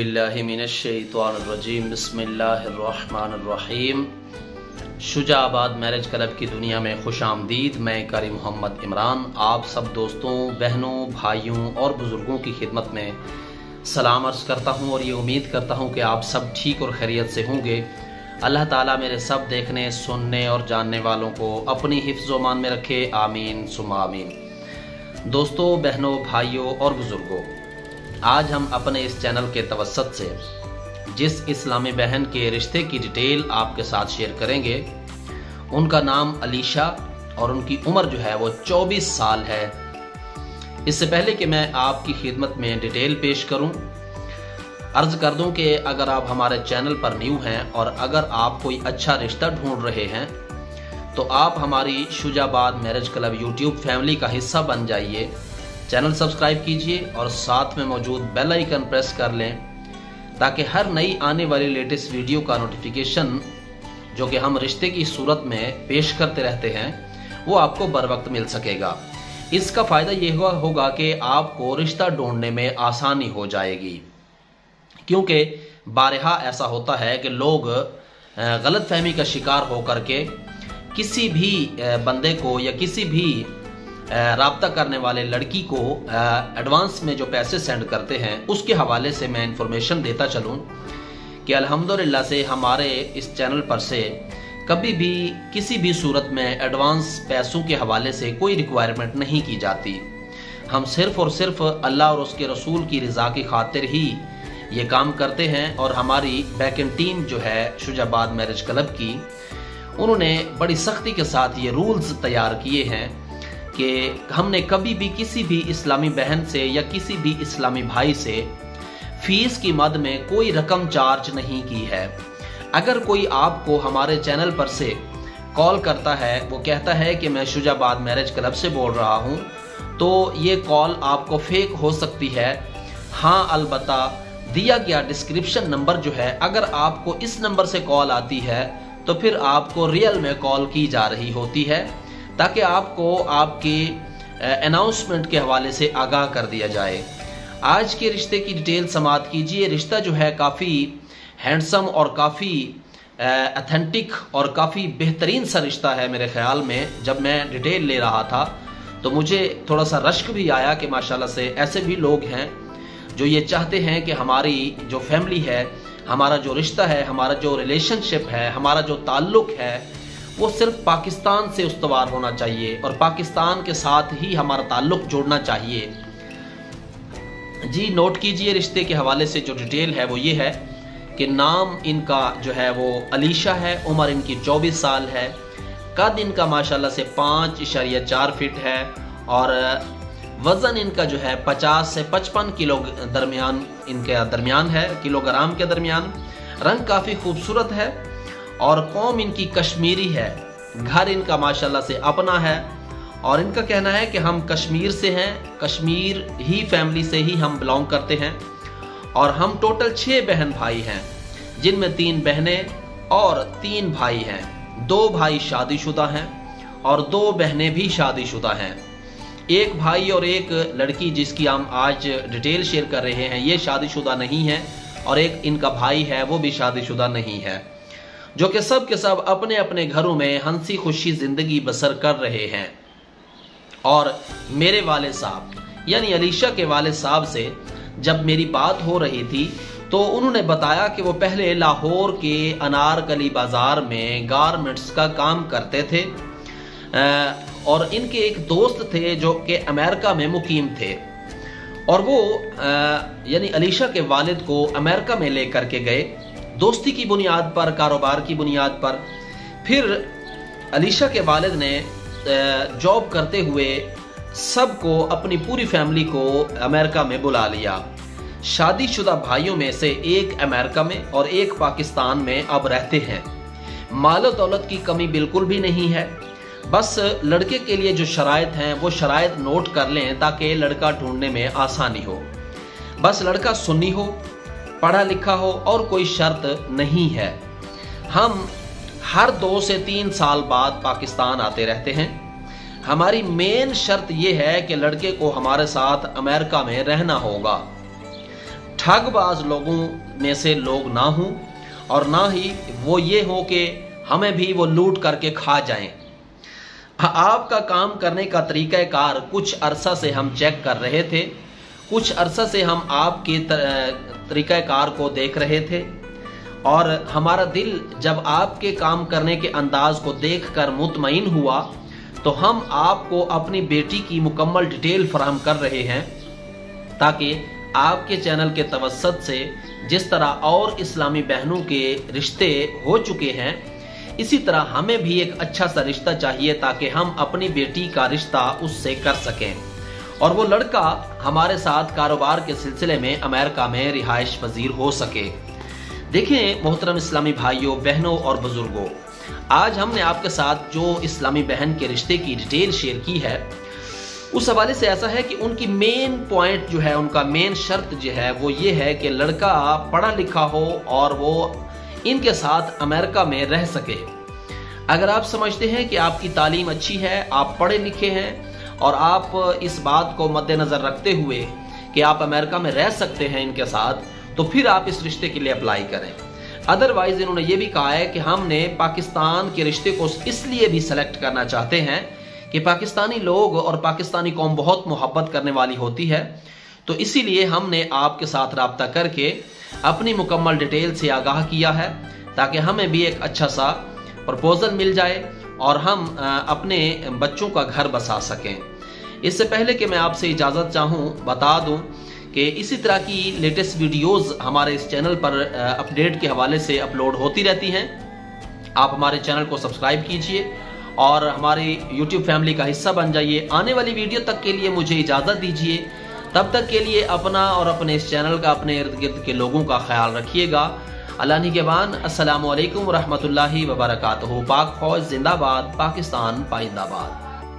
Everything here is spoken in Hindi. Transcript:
बिल्लाहि मिनश्शैतानिर्रजीम बिस्मिल्लाहिर्रहमानिर्रहीम। शुजाबाद मैरिज क्लब की दुनिया में खुश आमदीद। मैं कारी मोहम्मद इमरान आप सब दोस्तों, बहनों, भाइयों और बुज़ुर्गों की खिदमत में सलाम अर्ज़ करता हूँ और ये उम्मीद करता हूँ कि आप सब ठीक और खैरियत से होंगे। अल्लाह ताला मेरे सब देखने, सुनने और जानने वालों को अपनी हिफ्ज़ व मान में रखे, आमीन सुम्मा आमीन। दोस्तों, बहनों, भाइयों और बुज़ुर्गों, आज हम अपने इस चैनल के तवस्सुत से जिस इस्लामी बहन के रिश्ते की डिटेल आपके साथ शेयर करेंगे, उनका नाम अलीशा और उनकी उम्र जो है वो 24 साल है। इससे पहले कि मैं आपकी खिदमत में डिटेल पेश करूं, अर्ज कर दूं कि अगर आप हमारे चैनल पर न्यू हैं और अगर आप कोई अच्छा रिश्ता ढूंढ रहे हैं तो आप हमारी Shujabad marriage club YouTube family का हिस्सा बन जाइए। चैनल सब्सक्राइब कीजिए और साथ में मौजूद बेल आइकन प्रेस कर लें ताकि हर नई आने वाली लेटेस्ट वीडियो का नोटिफिकेशन जो कि हम रिश्ते की सूरत में पेश करते रहते हैं वो आपको बर वक्त मिल सकेगा। इसका फ़ायदा ये होगा कि आपको रिश्ता ढूंढने में आसानी हो जाएगी, क्योंकि बारहा ऐसा होता है कि लोग गलतफहमी का शिकार होकर के किसी भी बंदे को या किसी भी राब्ता करने वाले लड़की को एडवांस में जो पैसे सेंड करते हैं उसके हवाले से मैं इंफॉर्मेशन देता चलूं कि अल्हम्दुलिल्लाह से हमारे इस चैनल पर से कभी भी किसी भी सूरत में एडवांस पैसों के हवाले से कोई रिक्वायरमेंट नहीं की जाती। हम सिर्फ और सिर्फ अल्लाह और उसके रसूल की रज़ा की खातिर ही ये काम करते हैं। और हमारी बैकएंड टीम जो है शुजाबाद मैरिज क्लब की, उन्होंने बड़ी सख्ती के साथ ये रूल्स तैयार किए हैं कि हमने कभी भी किसी भी इस्लामी बहन से या किसी भी इस्लामी भाई से फीस की मद में कोई रकम चार्ज नहीं की है। अगर कोई आपको हमारे चैनल पर से कॉल करता है, वो कहता है कि मैं शुजाबाद मैरिज क्लब से बोल रहा हूँ, तो ये कॉल आपको फेक हो सकती है। हाँ, अलबत्ता दिया गया डिस्क्रिप्शन नंबर जो है, अगर आपको इस नंबर से कॉल आती है तो फिर आपको रियल में कॉल की जा रही होती है ताकि आपको आपकी अनाउंसमेंट के हवाले से आगाह कर दिया जाए। आज के रिश्ते की डिटेल समाप्त कीजिए। रिश्ता जो है काफ़ी हैंडसम और काफ़ी ऑथेंटिक और काफ़ी बेहतरीन सा रिश्ता है। मेरे ख्याल में जब मैं डिटेल ले रहा था तो मुझे थोड़ा सा रश्क भी आया कि माशाल्लाह से ऐसे भी लोग हैं जो ये चाहते हैं कि हमारी जो फैमिली है, हमारा जो रिश्ता है, हमारा जो रिलेशनशिप है, हमारा जो ताल्लुक़ है वो सिर्फ पाकिस्तान से उस्तवार होना चाहिए और पाकिस्तान के साथ ही हमारा ताल्लुक़ जोड़ना चाहिए। जी, नोट कीजिए। रिश्ते के हवाले से जो डिटेल है वो ये है कि नाम इनका जो है वो अलीशा है, उम्र इनकी 24 साल है, कद इनका माशाल्लाह से 5.4 फीट है और वज़न इनका जो है 50 से 55 किलो दरमियान इनके दरमियान है, किलोग्राम के दरमियान। रंग काफ़ी खूबसूरत है और कौम इनकी कश्मीरी है। घर इनका माशाल्लाह से अपना है और इनका कहना है कि हम कश्मीर से हैं, कश्मीर ही फैमिली से ही हम बिलोंग करते हैं और हम टोटल 6 बहन भाई हैं, जिनमें 3 बहनें और 3 भाई हैं। 2 भाई शादीशुदा हैं और 2 बहनें भी शादीशुदा हैं। एक भाई और एक लड़की जिसकी हम आज डिटेल शेयर कर रहे हैं ये शादीशुदा नहीं है और एक इनका भाई है वो भी शादीशुदा नहीं है, जो कि सब के सब अपने अपने घरों में हंसी खुशी जिंदगी बसर कर रहे हैं। और मेरे वाले साहब यानी अलीशा के वाले साहब से जब मेरी बात हो रही थी तो उन्होंने बताया कि वो पहले लाहौर के अनारकली बाजार में गारमेंट्स का काम करते थे और इनके एक दोस्त थे जो कि अमेरिका में मुकीम थे और वो यानी अलीशा के वालिद को अमेरिका में लेकर के गए दोस्ती की बुनियाद पर, कारोबार की बुनियाद पर। फिर अलीशा के वालिद ने जॉब करते हुए सबको, अपनी पूरी फैमिली को अमेरिका में बुला लिया। शादीशुदा भाइयों में से एक अमेरिका में और एक पाकिस्तान में अब रहते हैं। मालो दौलत की कमी बिल्कुल भी नहीं है। बस लड़के के लिए जो शराइत हैं वो शराइत नोट कर लें ताकि लड़का ढूंढने में आसानी हो। बस लड़का सुन्नी हो, पढ़ा लिखा हो और कोई शर्त नहीं है। हम हर 2 से 3 साल बाद पाकिस्तान आते रहते हैं। हमारी मेन शर्त यह है कि लड़के को हमारे साथ अमेरिका में रहना होगा। ठगबाज लोगों में से लोग ना हों और ना ही वो ये हो कि हमें भी वो लूट करके खा जाएं। आपका काम करने का तरीक़ाकार कुछ अरसा से हम चेक कर रहे थे, कुछ अरसा से हम आपके तरीक़ाकार को देख रहे थे और हमारा दिल जब आपके काम करने के अंदाज को देखकर मुतमईन हुआ तो हम आपको अपनी बेटी की मुकम्मल डिटेल फराहम कर रहे हैं ताकि आपके चैनल के तवस्सुत से जिस तरह और इस्लामी बहनों के रिश्ते हो चुके हैं, इसी तरह हमें भी एक अच्छा सा रिश्ता चाहिए ताकि हम अपनी बेटी का रिश्ता उससे कर सकें और वो लड़का हमारे साथ कारोबार के सिलसिले में अमेरिका में रिहाइश पजीर हो सके। देखें मोहतरम इस्लामी भाइयों, बहनों और बुजुर्गों, आज हमने आपके साथ जो इस्लामी बहन के रिश्ते की डिटेल शेयर की है उस हवाले से ऐसा है कि उनकी मेन पॉइंट जो है, उनका मेन शर्त जो है वो ये है कि लड़का पढ़ा लिखा हो और वो इनके साथ अमेरिका में रह सके। अगर आप समझते हैं कि आपकी तालीम अच्छी है, आप पढ़े लिखे हैं और आप इस बात को मद्देनजर रखते हुए कि आप अमेरिका में रह सकते हैं इनके साथ, तो फिर आप इस रिश्ते के लिए अप्लाई करें। अदरवाइज इन्होंने ये भी कहा है कि हमने पाकिस्तान के रिश्ते को इसलिए भी सेलेक्ट करना चाहते हैं कि पाकिस्तानी लोग और पाकिस्तानी कौम बहुत मोहब्बत करने वाली होती है, तो इसीलिए हमने आपके साथ रब्ता करके अपनी मुकम्मल डिटेल से आगाह किया है ताकि हमें भी एक अच्छा सा प्रपोजल मिल जाए और हम अपने बच्चों का घर बसा सकें। इससे पहले कि मैं आपसे इजाज़त चाहूँ, बता दूँ कि इसी तरह की लेटेस्ट वीडियोज़ हमारे इस चैनल पर अपडेट के हवाले से अपलोड होती रहती हैं। आप हमारे चैनल को सब्सक्राइब कीजिए और हमारी YouTube फैमिली का हिस्सा बन जाइए। आने वाली वीडियो तक के लिए मुझे इजाज़त दीजिए। तब तक के लिए अपना और अपने इस चैनल का, अपने इर्द गिर्द के लोगों का ख्याल रखिएगा। अल्लाह निगहबान। अस्सलामु अलैकुम रहमतुल्लाहि व बरकातहू। पाक फौज जिंदाबाद, पाकिस्तान पाइंदाबाद।